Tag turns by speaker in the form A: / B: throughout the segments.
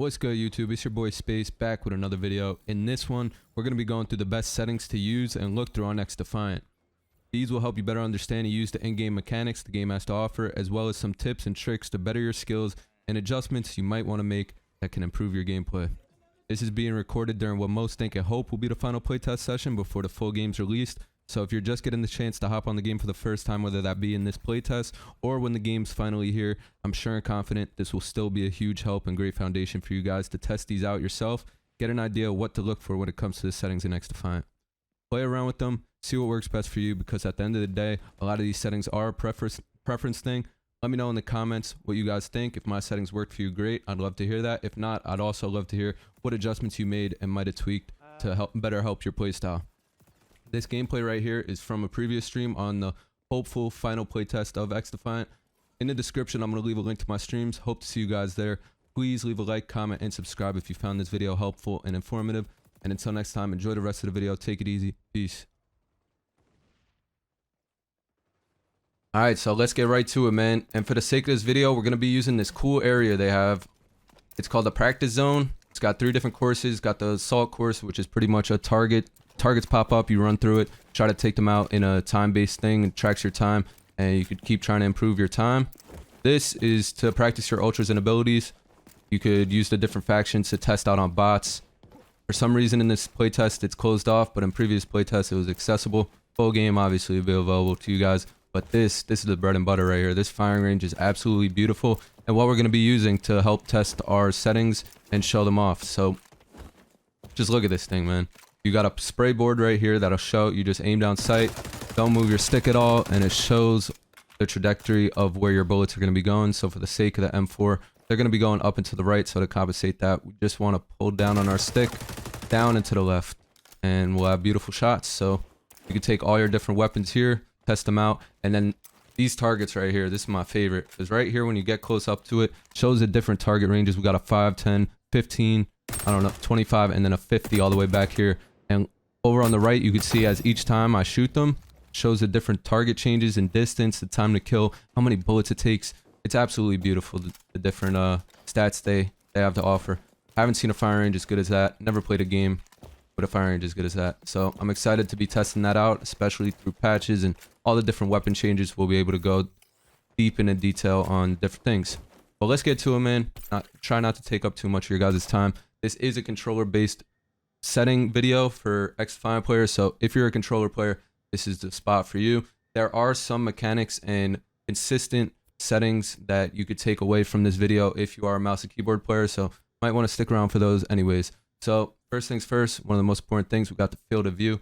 A: What's good, YouTube? It's your boy Space back with another video. In this one, we're going to be going through the best settings to use and look through on Xdefiant. These will help you better understand and use the in-game mechanics the game has to offer, as well as some tips and tricks to better your skills and adjustments you might want to make that can improve your gameplay. This is being recorded during what most think and hope will be the final playtest session before the full game's released. So if you're just getting the chance to hop on the game for the first time, whether that be in this playtest or when the game's finally here, I'm sure and confident this will still be a huge help and great foundation for you guys to test these out yourself, get an idea of what to look for when it comes to the settings in Xdefiant. Play around with them, see what works best for you, because at the end of the day, a lot of these settings are a preference thing. Let me know in the comments what you guys think. If my settings worked for you, great. I'd love to hear that. If not, I'd also love to hear what adjustments you made and might have tweaked to better help your playstyle. This gameplay right here is from a previous stream on the hopeful final playtest of Xdefiant. In the description, I'm going to leave a link to my streams. Hope to see you guys there. Please leave a like, comment, and subscribe if you found this video helpful and informative. And until next time, enjoy the rest of the video. Take it easy. Peace. Alright, so let's get right to it, man. And for the sake of this video, we're going to be using this cool area they have. It's called the practice zone. It's got 3 different courses. Got the assault course, which is pretty much a targets pop up, you run through it, try to take them out in a time-based thing. It tracks your time, and you could keep trying to improve your time. This is to practice your ultras and abilities. You could use the different factions to test out on bots. For some reason in this playtest it's closed off, but in previous playtests it was accessible. Full game obviously will be available to you guys, but this is the bread and butter right here. This firing range is absolutely beautiful, and what we're going to be using to help test our settings and show them off. So just look at this thing, man. You got a spray board right here that'll show you just aim down sight, don't move your stick at all, and it shows the trajectory of where your bullets are going to be going. So for the sake of the M4, they're going to be going up and to the right. So to compensate that, we just want to pull down on our stick, down and to the left, and we'll have beautiful shots. So you can take all your different weapons here, test them out, and then these targets right here, this is my favorite, because right here when you get close up to it, shows the different target ranges. We got a 5, 10, 15, I don't know, 25, and then a 50 all the way back here. And over on the right, you can see as each time I shoot them, shows the different target changes in distance, the time to kill, how many bullets it takes. It's absolutely beautiful, the different stats they have to offer. I haven't seen a firing range as good as that. Never played a game with a firing range as good as that. So I'm excited to be testing that out, especially through patches and all the different weapon changes. We'll be able to go deep into detail on different things. But let's get to it, man. Try not to take up too much of your guys' time. This is a controller-based setting video for Xdefiant players, so if you're a controller player, this is the spot for you. There are some mechanics and consistent settings that you could take away from this video if you are a mouse and keyboard player, so might want to stick around for those anyways. So first things first, one of the most important things, we got the field of view.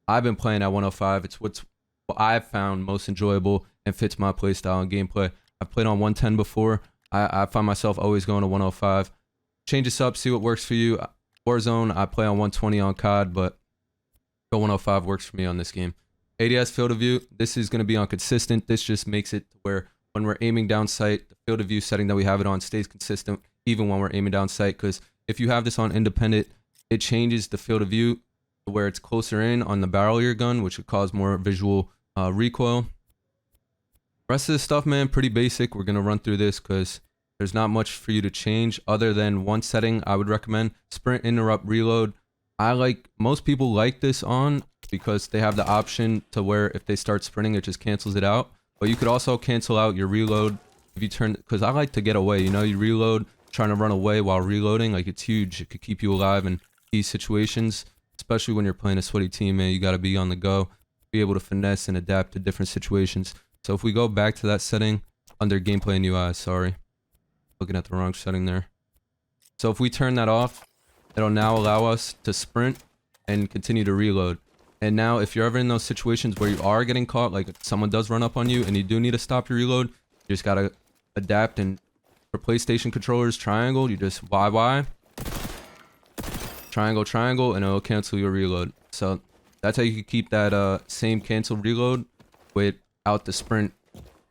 A: I've been playing at 105. It's what I've found most enjoyable and fits my playstyle and gameplay. I've played on 110 before. I find myself always going to 105. Change this up, see what works for you. Warzone, I play on 120 on COD, but go 105 works for me on this game. ADS field of view, this is going to be on consistent. This just makes it where when we're aiming down sight, the field of view setting that we have it on stays consistent even when we're aiming down sight, because if you have this on independent, it changes the field of view to where it's closer in on the barrel of your gun, which would cause more visual recoil. Rest of the stuff, man, pretty basic. We're going to run through this because there's not much for you to change other than one setting I would recommend. Sprint, interrupt, reload. Most people like this on because they have the option to where if they start sprinting, it just cancels it out. But you could also cancel out your reload if you turn, because I like to get away. You know, you reload, trying to run away while reloading. Like, it's huge. It could keep you alive in these situations, especially when you're playing a sweaty team, man. You got to be on the go, be able to finesse and adapt to different situations. So if we go back to that setting under gameplay and UI, sorry. Looking at the wrong setting there. So if we turn that off, it'll now allow us to sprint and continue to reload. And now if you're ever in those situations where you are getting caught, like if someone does run up on you and you do need to stop your reload, you just gotta adapt. And for PlayStation controllers, triangle, you just YY, triangle, triangle, and it'll cancel your reload. So that's how you can keep that same cancel reload without the sprint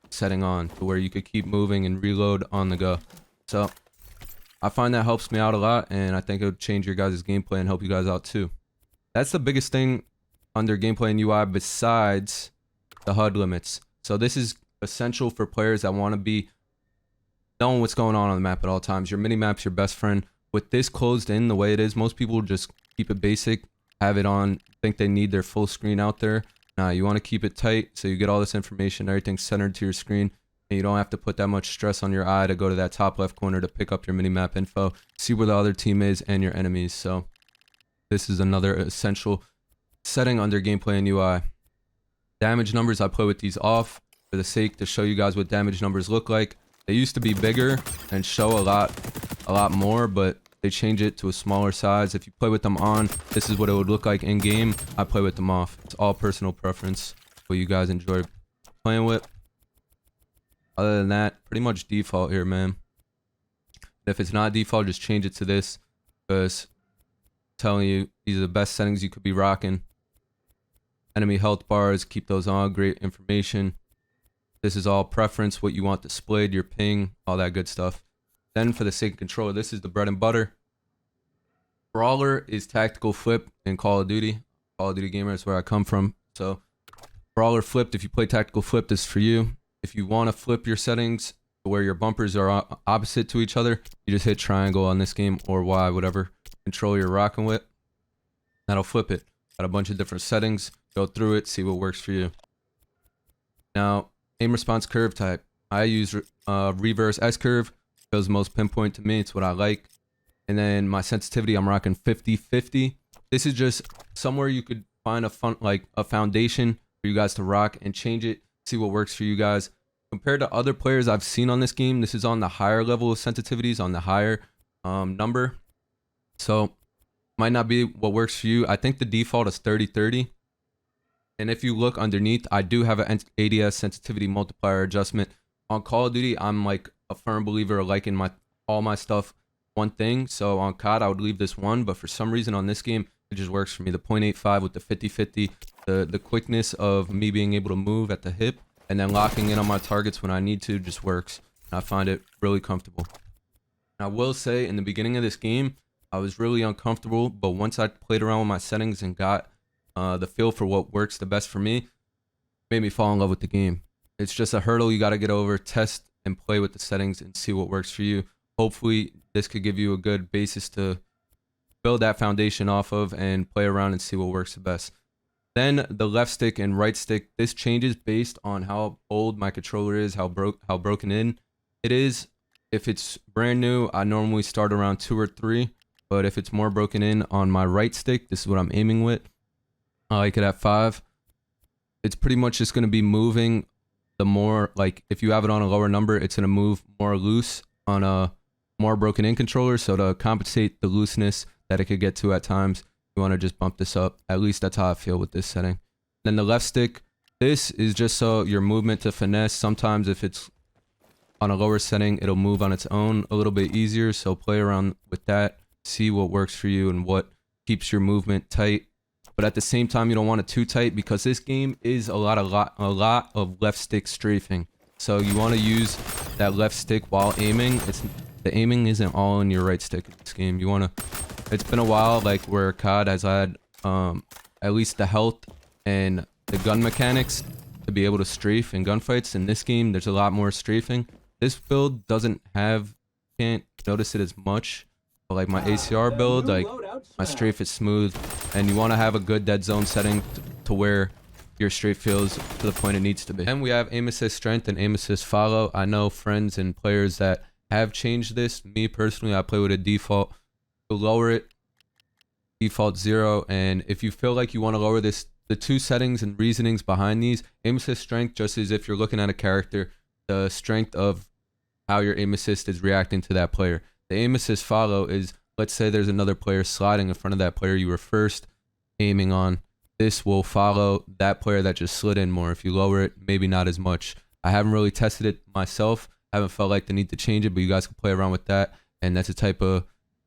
A: setting on, to where you could keep moving and reload on the go. So I find that helps me out a lot, and I think it would change your guys' gameplay and help you guys out too. That's the biggest thing under gameplay and UI besides the HUD limits. So this is essential for players that want to be knowing what's going on the map at all times. Your mini map's your best friend. with this closed in the way it is, most people just keep it basic, have it on, think they need their full screen out there. Nah, you want to keep it tight so you get all this information, everything centered to your screen, and you don't have to put that much stress on your eye to go to that top left corner to pick up your minimap info, see where the other team is and your enemies. So this is another essential setting under gameplay and UI. Damage numbers, I play with these off for the sake to show you guys what damage numbers look like. They used to be bigger and show a lot more, but they change it to a smaller size. If you play with them on, this is what it would look like in game. I play with them off. It's all personal preference, what you guys enjoy playing with. Other than that, pretty much default here, man. If it's not default, just change it to this, because I'm telling you, these are the best settings you could be rocking. Enemy health bars, keep those on, great information. This is all preference, what you want displayed, your ping, all that good stuff. Then for the sake of controller, this is the bread and butter. Brawler is tactical flip in Call of Duty. Call of Duty gamer is where I come from. So Brawler flipped, if you play tactical flip, this is for you. If you want to flip your settings to where your bumpers are opposite to each other, you just hit triangle on this game, or Y, whatever controller you're rocking with. That'll flip it. Got a bunch of different settings. Go through it, see what works for you. Now, aim response curve type. I use reverse S curve. Feels most pinpoint to me. It's what I like. And then my sensitivity, I'm rocking 50-50. This is just somewhere you could find a foundation for you guys to rock and change it. See what works for you guys. Compared to other players I've seen on this game, this is on the higher level of sensitivities, on the higher number. So might not be what works for you. I think the default is 30-30. And if you look underneath, I do have an ADS sensitivity multiplier adjustment. On Call of Duty, I'm like a firm believer of liking all my stuff one thing. So on COD, I would leave this one, but for some reason on this game, it just works for me. The 0.85 with the 50-50, the quickness of me being able to move at the hip and then locking in on my targets when I need to just works. And I find it really comfortable. And I will say in the beginning of this game, I was really uncomfortable, but once I played around with my settings and got the feel for what works the best for me, it made me fall in love with the game. It's just a hurdle you got to get over, test and play with the settings and see what works for you. Hopefully this could give you a good basis to build that foundation off of and play around and see what works the best. Then the left stick and right stick, this changes based on how old my controller is, how broken in it is. If it's brand new, I normally start around 2 or 3, but if it's more broken in on my right stick, this is what I'm aiming with. I like it at 5. It's pretty much just going to be moving the more, like if you have it on a lower number, it's going to move more loose on a more broken in controller. So to compensate the looseness that it could get to at times, you want to just bump this up. At least that's how I feel with this setting. Then the left stick, this is just so your movement to finesse. Sometimes if it's on a lower setting, it'll move on its own a little bit easier. So play around with that, see what works for you and what keeps your movement tight. But at the same time, you don't want it too tight because this game is a lot of left stick strafing. So you want to use that left stick while aiming. The aiming isn't all in your right stick in this game. You want to. It's been a while, like where COD has had at least the health and the gun mechanics to be able to strafe in gunfights. In this game, there's a lot more strafing. This build doesn't have. Can't notice it as much. Like my ACR build, like my strafe is smooth, and you want to have a good dead zone setting to where your strafe feels to the point it needs to be. And we have aim assist strength and aim assist follow. I know friends and players that have changed this. Me personally, I play with a default. To lower it, default 0, and if you feel like you want to lower this, the 2 settings and reasonings behind these, aim assist strength just as if you're looking at a character, the strength of how your aim assist is reacting to that player. The aim assist follow is, let's say there's another player sliding in front of that player you were first aiming on. This will follow that player that just slid in more. If you lower it, maybe not as much. I haven't really tested it myself. I haven't felt like the need to change it, but you guys can play around with that. And that's a type of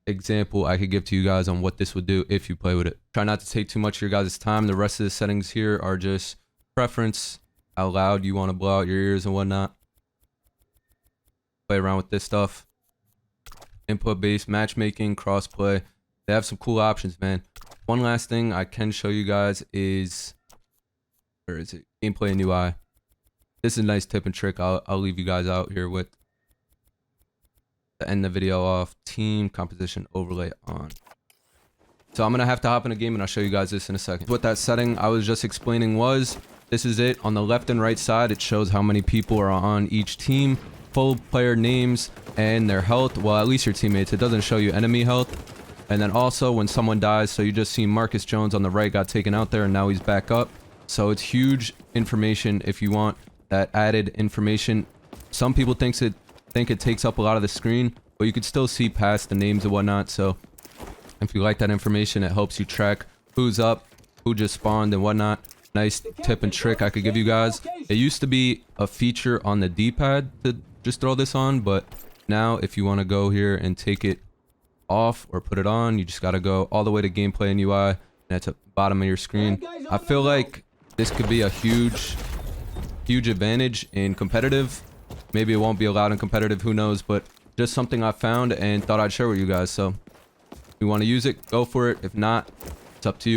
A: example I could give to you guys on what this would do if you play with it. Try not to take too much of your guys' time. The rest of the settings here are just preference, how loud you want to blow out your ears and whatnot. Play around with this stuff. Input-based matchmaking, crossplay. They have some cool options, man. One last thing I can show you guys is, where is it? Gameplay and UI. This is a nice tip and trick I'll leave you guys out here with. to end the video off, team composition overlay on. So I'm gonna have to hop in a game and I'll show you guys this in a second. What that setting I was just explaining was, this is it. On the left and right side, it shows how many people are on each team, full player names, and their health. Well, at least your teammates. It doesn't show you enemy health. And then also when someone dies, so you just see Marcus Jones on the right got taken out there and now he's back up. So it's huge information if you want that added information. Some people think it takes up a lot of the screen, but you could still see past the names and whatnot. So if you like that information, it helps you track who's up, who just spawned and whatnot. Nice tip and trick I could give you guys. It used to be a feature on the D-pad to just throw this on, but now if you want to go here and take it off or put it on, you just got to go all the way to gameplay and UI, and that's at the bottom of your screen. I feel like this could be a huge advantage in competitive. Maybe it won't be allowed in competitive, who knows, but just something I found and thought I'd share with you guys. So if you want to use it, go for it. If not, it's up to you.